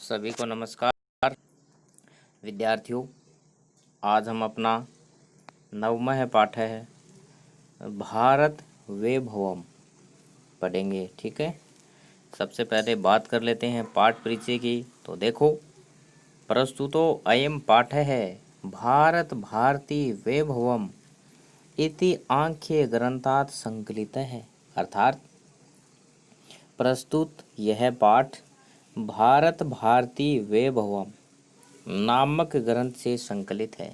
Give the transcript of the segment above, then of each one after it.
सभी को नमस्कार विद्यार्थियों। आज हम अपना 9वां पाठ है भारत वैभवम पढ़ेंगे। ठीक है, सबसे पहले बात कर लेते हैं पाठ परिचय की। तो देखो, प्रस्तुतो अयम पाठ है भारत भारती वैभवम इति आंख्य ग्रंथात संकलित है। अर्थात प्रस्तुत यह पाठ भारत भारती वैभवम नामक ग्रंथ से संकलित है।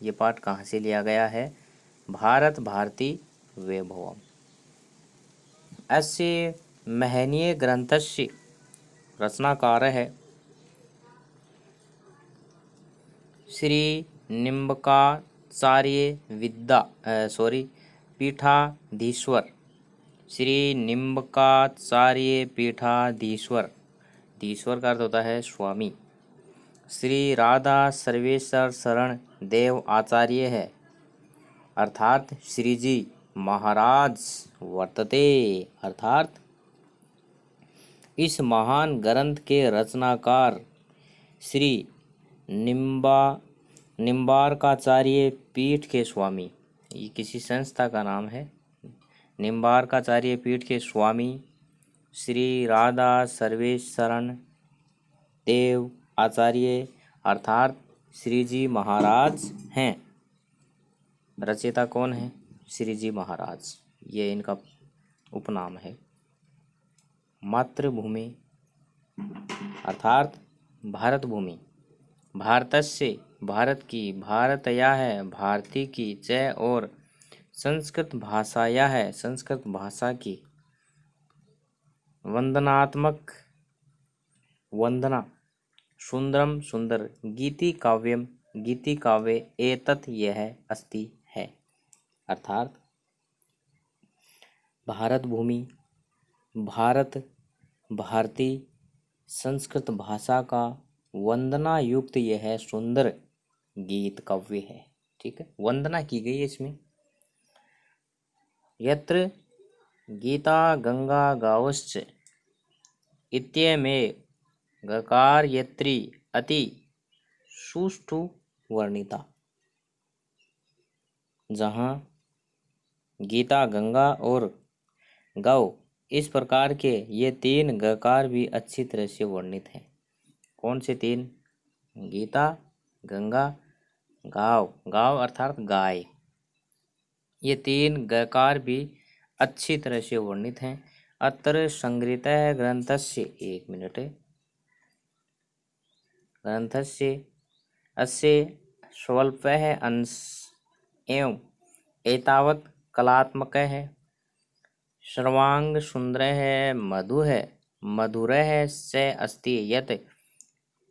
ये पाठ कहाँ से लिया गया है? भारत भारती वैभवम। अस्य महनीय ग्रंथस्य रचनाकार है श्री निम्बकाचार्य पीठाधीश्वर। श्री निम्बकाचार्य पीठाधीश्वर, धीश्वर का अर्थ होता है स्वामी। श्री राधा सर्वेश्वर शरण देव आचार्य है, अर्थात श्री जी महाराज वर्तते। अर्थात इस महान ग्रंथ के रचनाकार श्री निम्बारकाचार्य पीठ के स्वामी, ये किसी संस्था का नाम है। निम्बारकाचार्य पीठ के स्वामी श्री राधा सर्वेश्वरण देव आचार्य अर्थात श्री जी महाराज हैं। रचयिता कौन है? श्री जी महाराज, ये इनका उपनाम है। मातृभूमि अर्थात भारत भूमि, भारतस्य भारत की, भारतया है भारती की, च और संस्कृत भाषाया है संस्कृत भाषा की, वंदनात्मक वंदना, सुंदरम सुंदर, गीति काव्यम गीति काव्य, एतत् यह अस्ति है। अर्थात भारत भूमि, भारत भारती, संस्कृत भाषा का वंदना युक्त यह सुंदर गीत काव्य है। ठीक है, वंदना की गई है इसमें। यत्र गीता गंगा गावश्च इत्यमेव गकारयत्री अति सुष्ठु वर्णिता। जहाँ गीता गंगा और गौ इस प्रकार के ये तीन गकार भी अच्छी तरह से वर्णित हैं। कौन से तीन? गीता, गंगा, गाव। गाव अर्थात गाय। ये तीन गकार भी अच्छी तरह से वर्णित हैं। अत्र संग्रहीतः ग्रंथस्य, एक मिनट, ग्रंथस्य अस्य स्वल्पः अंश एवं एतावत् कलात्मकः सर्वांग सुंदरः मधुरः च अस्ति यत्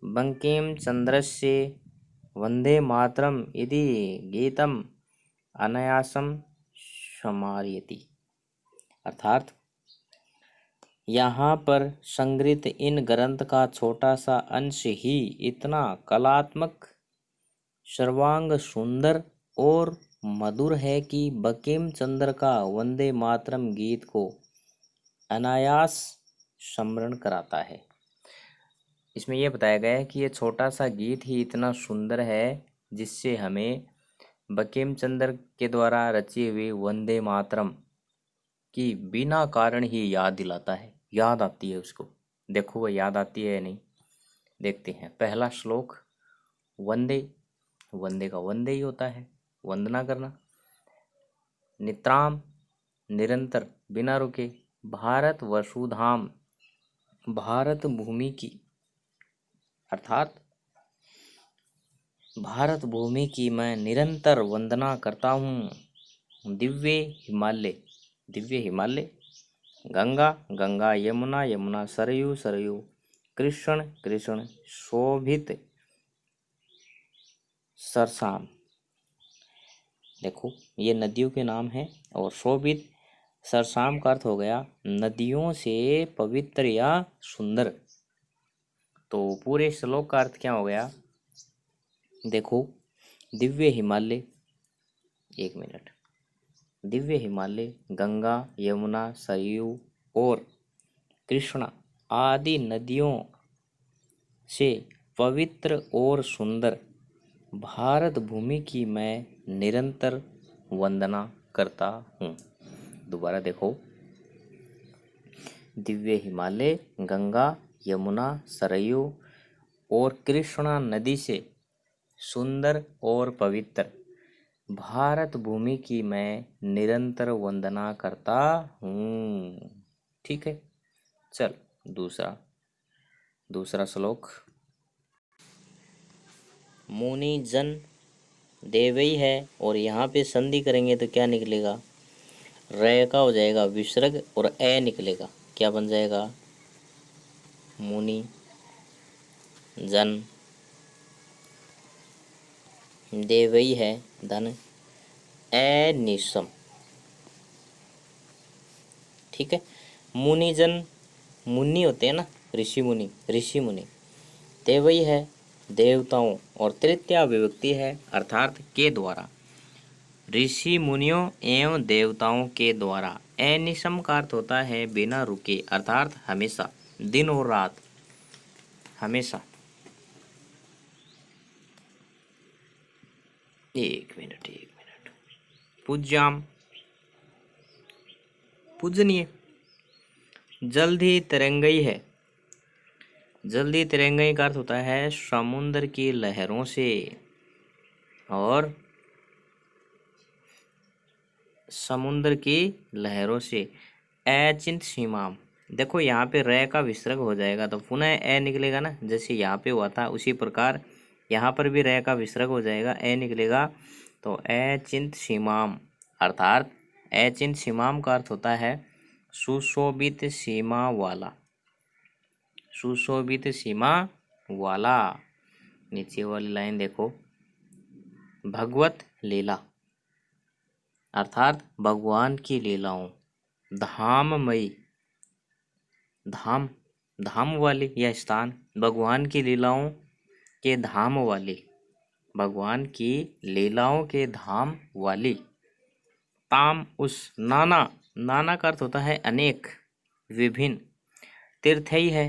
बंकिमचन्द्रस्य वन्दे मातरम् इति गीतम् अनायासं स्मरयति। अर्थात यहाँ पर संग्रहित इन ग्रंथ का छोटा सा अंश ही इतना कलात्मक, सर्वांग सुंदर और मधुर है कि बंकिम चंद्र का वंदे मातरम गीत को अनायास स्मरण कराता है। इसमें यह बताया गया है कि यह छोटा सा गीत ही इतना सुंदर है जिससे हमें बंकिम चंद्र के द्वारा रची हुई वंदे मातरम की बिना कारण ही याद दिलाता है, याद आती है उसको। देखो वह याद आती है या नहीं, देखते हैं। पहला श्लोक वंदे, वंदे का वंदे ही होता है वंदना करना। नित्राम निरंतर बिना रुके, भारत वसुधाम भारत भूमि की, अर्थात भारत भूमि की मैं निरंतर वंदना करता हूँ। दिव्य हिमालय, दिव्य हिमालय, गंगा गंगा, यमुना यमुना, सरयू सरयू, कृष्ण कृष्ण, शोभित सरसाम। देखो ये नदियों के नाम हैं। और शोभित सरसाम का अर्थ हो गया नदियों से पवित्र या सुंदर। तो पूरे श्लोक का अर्थ क्या हो गया? देखो, दिव्य हिमालय, एक मिनट, दिव्य हिमालय, गंगा यमुना सरयू और कृष्णा आदि नदियों से पवित्र और सुंदर भारत भूमि की मैं निरंतर वंदना करता हूँ। दोबारा देखो, दिव्य हिमालय, गंगा, यमुना, सरयू और कृष्णा नदी से सुंदर और पवित्र भारत भूमि की मैं निरंतर वंदना करता हूँ। ठीक है, चल दूसरा श्लोक। मुनि जन देवई है और यहाँ पे संधि करेंगे तो क्या निकलेगा? रे का हो जाएगा विसर्ग और ए निकलेगा। क्या बन जाएगा? मुनि जन देवई है धन ए निशम। ठीक है, मुनिजन मुनि होते हैं ना, ऋषि मुनि देवई है देवताओं और तृतीया विभक्ति है अर्थात के द्वारा, ऋषि मुनियों एवं देवताओं के द्वारा। अनिशम का अर्थ होता है बिना रुके अर्थात हमेशा, दिन और रात, हमेशा। एक मिनट पूज्याम पूजनीय। जल्दी तिरंगई है, जल्दी तिरंगई का अर्थ होता है समुद्र की लहरों से, और समुद्र की लहरों से। अचिंत सीमाम, देखो यहाँ पे रे का विसर्ग हो जाएगा तो पुनः ए निकलेगा ना, जैसे यहाँ पे हुआ था उसी प्रकार यहाँ पर भी रे का विसर्ग हो जाएगा, ए निकलेगा। तो अचिंत सीमाम अर्थात अचिंत सीमाम का अर्थ होता है सुशोभित सीमा वाला, सुशोभित सीमा वाला। नीचे वाली लाइन देखो, भगवत लीला अर्थात भगवान की लीलाओं, धाममयी धाम धाम वाली यह स्थान, भगवान की लीलाओं के धाम वाली, भगवान की लीलाओं के धाम वाली। ताम उस, नाना नाना का अर्थ होता है अनेक विभिन्न, तीर्थई है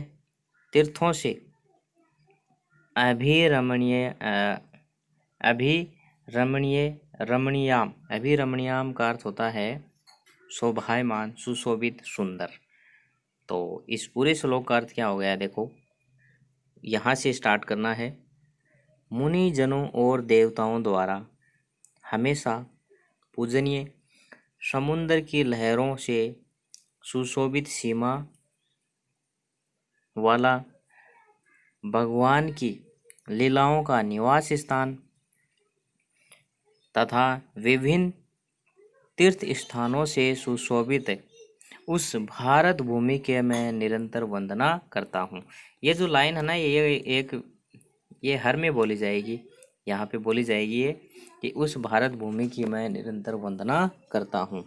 तीर्थों से, अभिरमणीय रमणीयाम, अभिरमणीयाम का अर्थ होता है शोभायमान सुशोभित सुंदर। तो इस पूरे श्लोक का अर्थ क्या हो गया देखो, यहाँ से स्टार्ट करना है। मुनि जनों और देवताओं द्वारा हमेशा पूजनीय, समुद्र की लहरों से सुशोभित सीमा वाला, भगवान की लीलाओं का निवास स्थान तथा विभिन्न तीर्थ स्थानों से सुशोभित उस भारत भूमि के मैं निरंतर वंदना करता हूँ। ये जो लाइन है ना, ये हर में बोली जाएगी, यहाँ पे बोली जाएगी ये कि उस भारत भूमि की मैं निरंतर वंदना करता हूँ।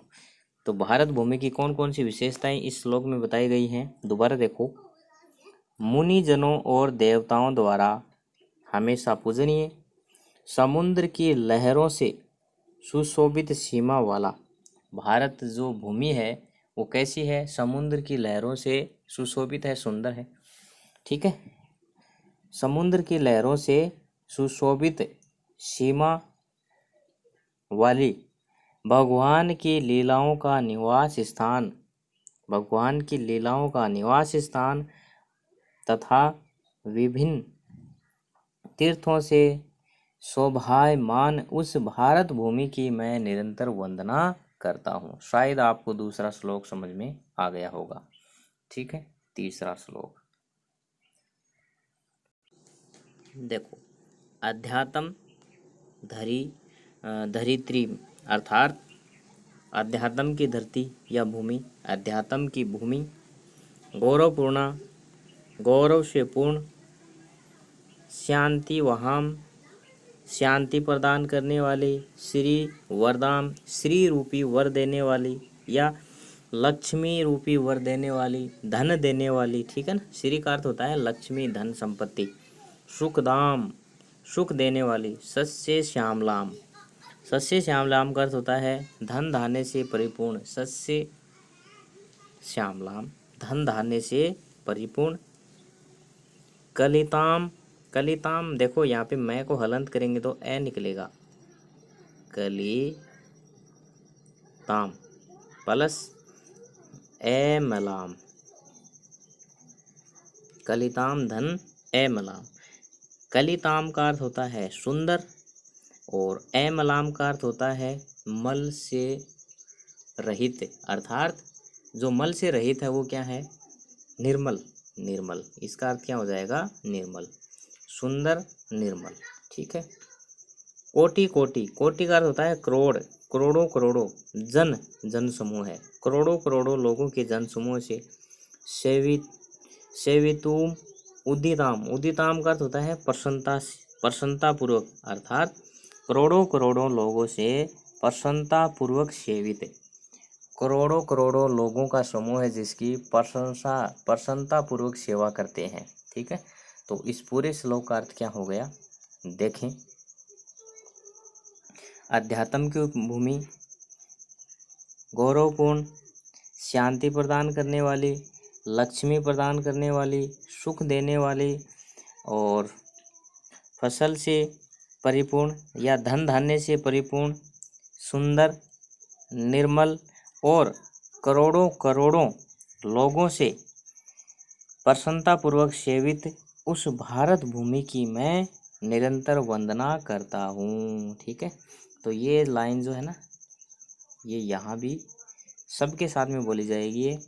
तो भारत भूमि की कौन कौन सी विशेषताएं इस श्लोक में बताई गई हैं, दोबारा देखो। मुनि जनों और देवताओं द्वारा हमेशा पूजनीय, समुद्र की लहरों से सुशोभित सीमा वाला, भारत जो भूमि है वो कैसी है? समुद्र की लहरों से सुशोभित है, सुंदर है। ठीक है, समुद्र की लहरों से सुशोभित सीमा वाली, भगवान की लीलाओं का निवास स्थान, भगवान की लीलाओं का निवास स्थान तथा विभिन्न तीर्थों से शोभायमान उस भारत भूमि की मैं निरंतर वंदना करता हूँ। शायद आपको दूसरा श्लोक समझ में आ गया होगा। ठीक है, तीसरा श्लोक देखो, अध्यात्म धरित्री अर्थात अध्यात्म की धरती या भूमि, अध्यात्म की भूमि, गौरवपूर्ण गौरव से पूर्ण, शांति वहाम शांति प्रदान करने वाली, श्री वरदाम श्री रूपी वर देने वाली या लक्ष्मी रूपी वर देने वाली, धन देने वाली। ठीक है ना, श्री का अर्थ होता है लक्ष्मी धन संपत्ति, सुखदाम सुख देने वाली, सस्य श्यामलाम सस्य श्यामलाम का अर्थ होता है धन धान्य से परिपूर्ण, सस्य श्यामलाम धन धान्य से परिपूर्ण, कलिताम, कलिताम देखो यहाँ पे मैं को हलंत करेंगे तो ए निकलेगा, कलिताम प्लस ए मलाम, कलिताम धन ए मलाम। कलिताम का अर्थ होता है सुंदर और ए मलाम का अर्थ होता है मल से रहित, अर्थात जो मल से रहित है वो क्या है, निर्मल, निर्मल, इसका अर्थ क्या हो जाएगा, निर्मल, सुंदर, निर्मल। ठीक है। कोटि, कोटि, कोटि का अर्थ होता है करोड़, करोड़ों करोड़ों, जन, जन समूह है, करोड़ों करोड़ों लोगों के जन समूह से सेवित, सेवितुम उदिताम, उदिताम का अर्थ होता है प्रसन्नता, प्रसन्नता पूर्वक, अर्थात करोड़ों करोड़ों लोगों से प्रसन्नता पूर्वक सेवित, करोड़ों करोड़ों लोगों का समूह है जिसकी प्रसन्नता पूर्वक सेवा करते हैं। ठीक है। तो इस पूरे श्लोक का अर्थ क्या हो गया देखें। अध्यात्म की भूमि, गौरवपूर्ण, शांति प्रदान करने वाली, लक्ष्मी प्रदान करने वाली, सुख देने वाली और फसल से परिपूर्ण या धन धान्य से परिपूर्ण, सुंदर, निर्मल और करोड़ों करोड़ों लोगों से प्रसन्नतापूर्वक सेवित उस भारत भूमि की मैं निरंतर वंदना करता हूँ। ठीक है। तो ये लाइन जो है ना, ये यहाँ भी सबके साथ में बोली जाएगी। ये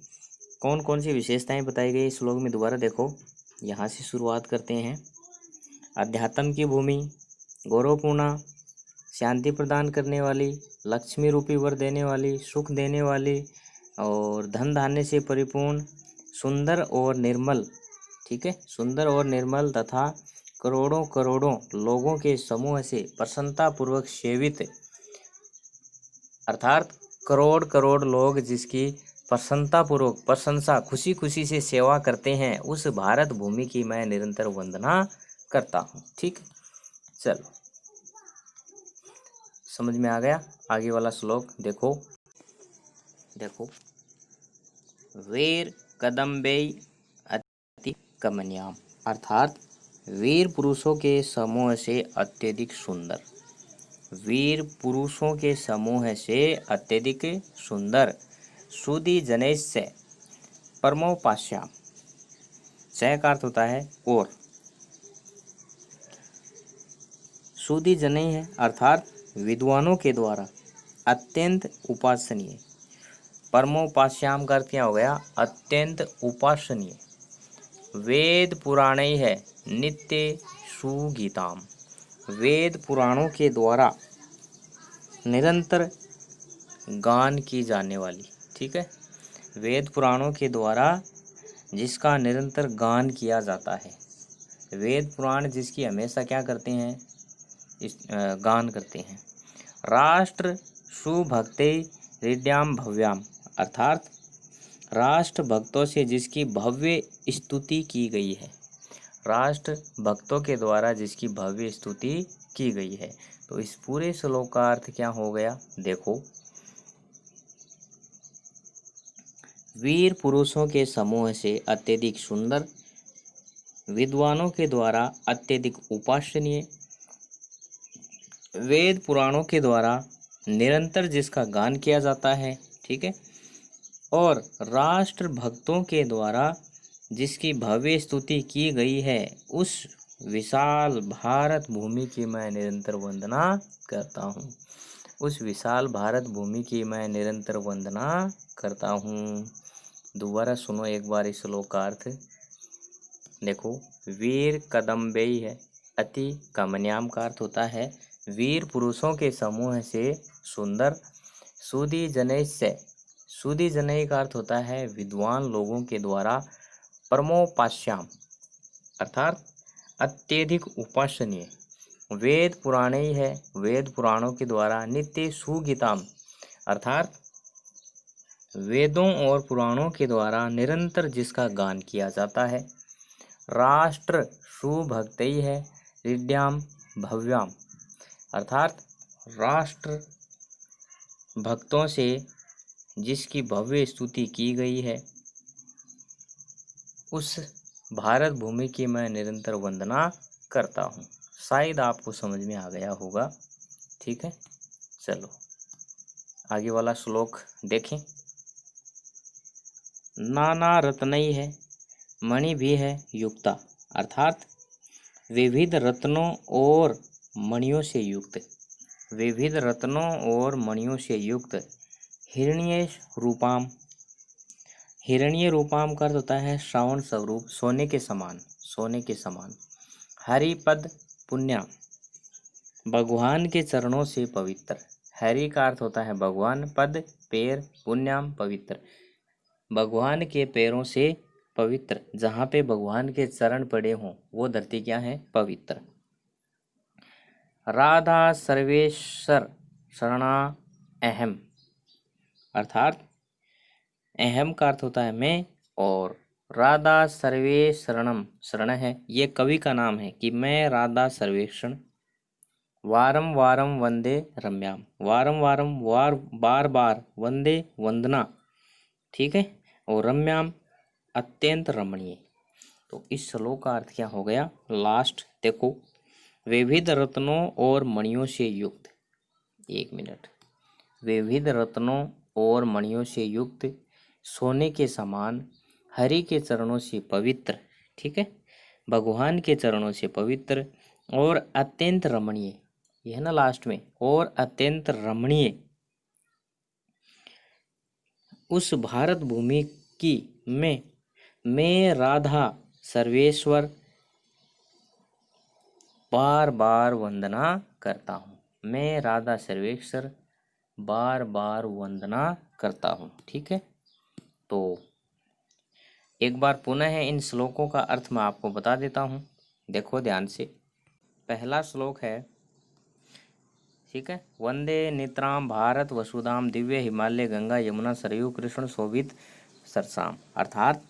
कौन कौन सी विशेषताएं बताई गई इस श्लोक में, दोबारा देखो, यहाँ से शुरुआत करते हैं। अध्यात्म की भूमि, गौरवपूर्ण, शांति प्रदान करने वाली, लक्ष्मी रूपी वर देने वाली, सुख देने वाली और धन धान्य से परिपूर्ण, सुंदर और निर्मल। ठीक है। सुंदर और निर्मल तथा करोड़ों करोड़ों लोगों के समूह से प्रसन्नता पूर्वक सेवित, अर्थात करोड़ करोड़ लोग जिसकी प्रसन्नता पूर्वक, प्रशंसा, खुशी खुशी से सेवा करते हैं, उस भारत भूमि की मैं निरंतर वंदना करता हूँ। ठीक। चलो, समझ में आ गया। आगे वाला श्लोक देखो, देखो, वीर कदम्बे अति कमन्याम, अर्थात वीर पुरुषों के समूह से अत्यधिक सुंदर, वीर पुरुषों के समूह से अत्यधिक सुंदर, सुदी जनेश्य परमोपास्याम, च का अर्थ होता है और, सुदी जनै है अर्थात विद्वानों के द्वारा अत्यंत उपासनीय, परमोपास्याम का अर्थ क्या हो गया, अत्यंत उपासनीय, वेद पुराणै है नित्य सुगीताम, वेद पुराणों के द्वारा निरंतर गान की जाने वाली। ठीक है। वेद पुराणों के द्वारा जिसका निरंतर गान किया जाता है, वेद पुराण जिसकी हमेशा क्या करते हैं, इस गान करते हैं। राष्ट्र सुभक्ते हृदयाम भव्याम, अर्थात राष्ट्र भक्तों से जिसकी भव्य स्तुति की गई है, राष्ट्र भक्तों के द्वारा जिसकी भव्य स्तुति की गई है। तो इस पूरे श्लोक का अर्थ क्या हो गया देखो, वीर पुरुषों के समूह से अत्यधिक सुंदर, विद्वानों के द्वारा अत्यधिक उपासनीय, वेद पुराणों के द्वारा निरंतर जिसका गान किया जाता है। ठीक है। और राष्ट्र भक्तों के द्वारा जिसकी भव्य स्तुति की गई है, उस विशाल भारत भूमि की मैं निरंतर वंदना करता हूँ, उस विशाल भारत भूमि की मैं निरंतर वंदना करता हूँ। दोबारा सुनो एक बार इस श्लोक का अर्थ देखो, वीर कदम्बेय है अति कमन्याम का अर्थ होता है वीर पुरुषों के समूह से सुंदर, सुदी जनैस्य, सुदी जनय का अर्थ होता है विद्वान लोगों के द्वारा, परमोपास्याम अर्थात अत्यधिक उपासनीय, वेद पुराणे है, वेद पुराणों के द्वारा, नित्य सुगीताम अर्थात वेदों और पुराणों के द्वारा निरंतर जिसका गान किया जाता है, राष्ट्र सुभक्तई है, हृदयाम भव्याम अर्थात राष्ट्र भक्तों से जिसकी भव्य स्तुति की गई है, उस भारत भूमि की मैं निरंतर वंदना करता हूँ। शायद आपको समझ में आ गया होगा। ठीक है, चलो आगे वाला श्लोक देखें। नाना रत्नई है, मणि भी है युक्ता, अर्थात विविध रत्नों और मणियों से युक्त, विविध रत्नों और मणियों से युक्त हिरण्य रूपाम। हिरण्य रूपाम का अर्थ होता है श्रावण स्वरूप, सोने के समान, सोने के समान। हरिपद पुण्याम, भगवान के चरणों से पवित्र। हरि का अर्थ होता है भगवान, पद पैर, पुण्याम पवित्र, भगवान के पैरों से पवित्र। जहाँ पे भगवान के चरण पड़े हों वो धरती क्या है? पवित्र। राधा सर्वेश्वर शरणा अहम, अर्थात अहम का अर्थ होता है मैं, और राधा सर्वे शरणम, शरण है, ये कवि का नाम है कि मैं राधा सर्वेक्षण। वारम वारम वंदे रम्याम, वारम वारम बार बार, वंदे वंदना, ठीक है, और रम्याम अत्यंत रमणीय। तो इस श्लोक का अर्थ क्या हो गया? लास्ट देखो, विविध रत्नों और मणियों से युक्त, एक मिनट, विविध रत्नों और मणियों से युक्त, सोने के समान, हरि के चरणों से पवित्र, ठीक है, भगवान के चरणों से पवित्र, और अत्यंत रमणीय, यह ना लास्ट में, और अत्यंत रमणीय उस भारत भूमि की मैं राधा सर्वेश्वर बार बार वंदना करता हूँ। मैं राधा सर्वेश्वर बार बार वंदना करता हूँ। ठीक है, तो एक बार पुनः इन श्लोकों का अर्थ मैं आपको बता देता हूँ। देखो ध्यान से, पहला श्लोक है, ठीक है, वंदे नित्राम भारत वसुधाम दिव्य हिमालय गंगा यमुना सरयू कृष्ण शोभित सरसाम, अर्थात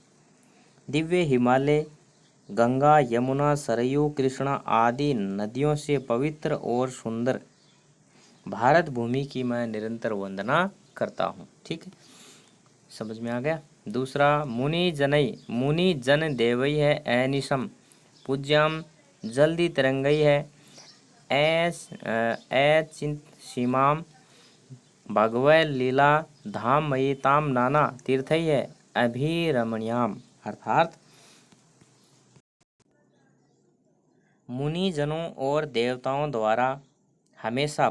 दिव्य हिमालय गंगा यमुना सरयू कृष्णा आदि नदियों से पवित्र और सुंदर भारत भूमि की मैं निरंतर वंदना करता हूँ। ठीक है, समझ में आ गया। दूसरा, मुनि जनई, मुनि जन देवई है ऐनिशम पूज्यम जल्दी तरंगई है चिंत सीमाम भगवय लीला धाम मयिताम नाना तीर्थई है अभिरमणियाम, अर्थात मुनि जनों और देवताओं द्वारा हमेशा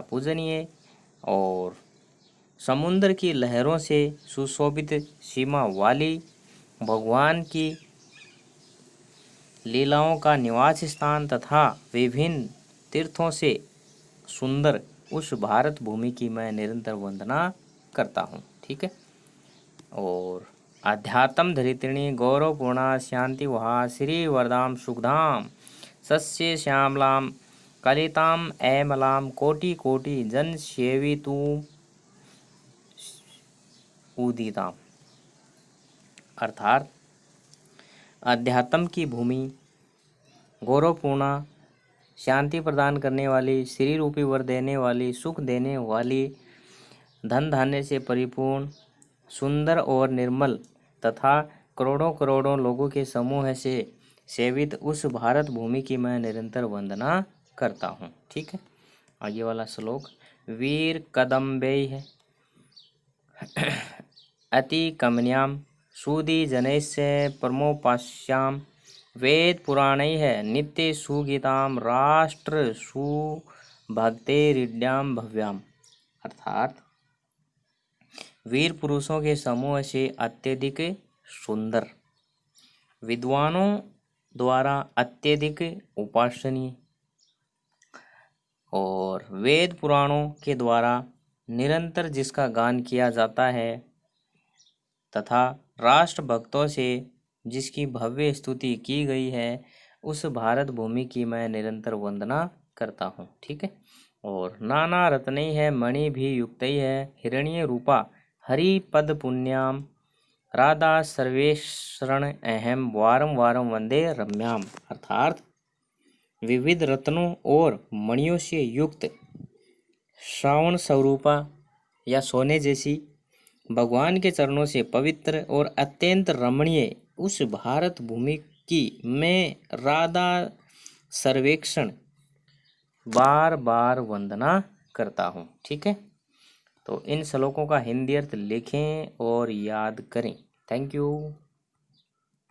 पूजनीय और समुद्र की लहरों से सुशोभित सीमा वाली भगवान की लीलाओं का निवास स्थान तथा विभिन्न तीर्थों से सुंदर उस भारत भूमि की मैं निरंतर वंदना करता हूँ। ठीक है, और आध्यात्म धरित्रिणी गौरवपूर्णा शांति वहा श्री वरदाम सुखधाम सस्य श्यामलाम कलिताम ऐमलाम कोटि कोटि जन सेवितु उदिताम, अर्थात अध्यात्म की भूमि, गौरवपूर्ण, शांति प्रदान करने वाली, श्री रूपी वर देने वाली, सुख देने वाली, धन धान्य से परिपूर्ण, सुंदर और निर्मल तथा करोड़ों करोड़ों लोगों के समूह से सेवित उस भारत भूमि की मैं निरंतर वंदना करता हूँ। ठीक है, आगे वाला श्लोक, वीर कदम्बेय है अति कमन्याम सूदी जनैस्य परमोपास्याम वेद पुराणै है नित्य सुगीताम राष्ट्र सुभक्तेरिड्याम भव्याम, अर्थात वीर पुरुषों के समूह से अत्यधिक सुंदर, विद्वानों द्वारा अत्यधिक उपासनीय और वेद पुराणों के द्वारा निरंतर जिसका गान किया जाता है तथा राष्ट्र भक्तों से जिसकी भव्य स्तुति की गई है, उस भारत भूमि की मैं निरंतर वंदना करता हूँ। ठीक है, और नाना रत्नई है मणि भी युक्तई है हिरण्य रूपा हरि पद पुण्याम राधा सर्वेशरण अहम वारम वारम वंदे रम्याम, अर्थात विविध रत्नों और मणियों से युक्त श्रावण स्वरूपा या सोने जैसी भगवान के चरणों से पवित्र और अत्यंत रमणीय उस भारत भूमि की मैं राधा सर्वेक्षण बार बार वंदना करता हूँ। ठीक है, तो इन श्लोकों का हिंदी अर्थ लिखें और याद करें। Thank you.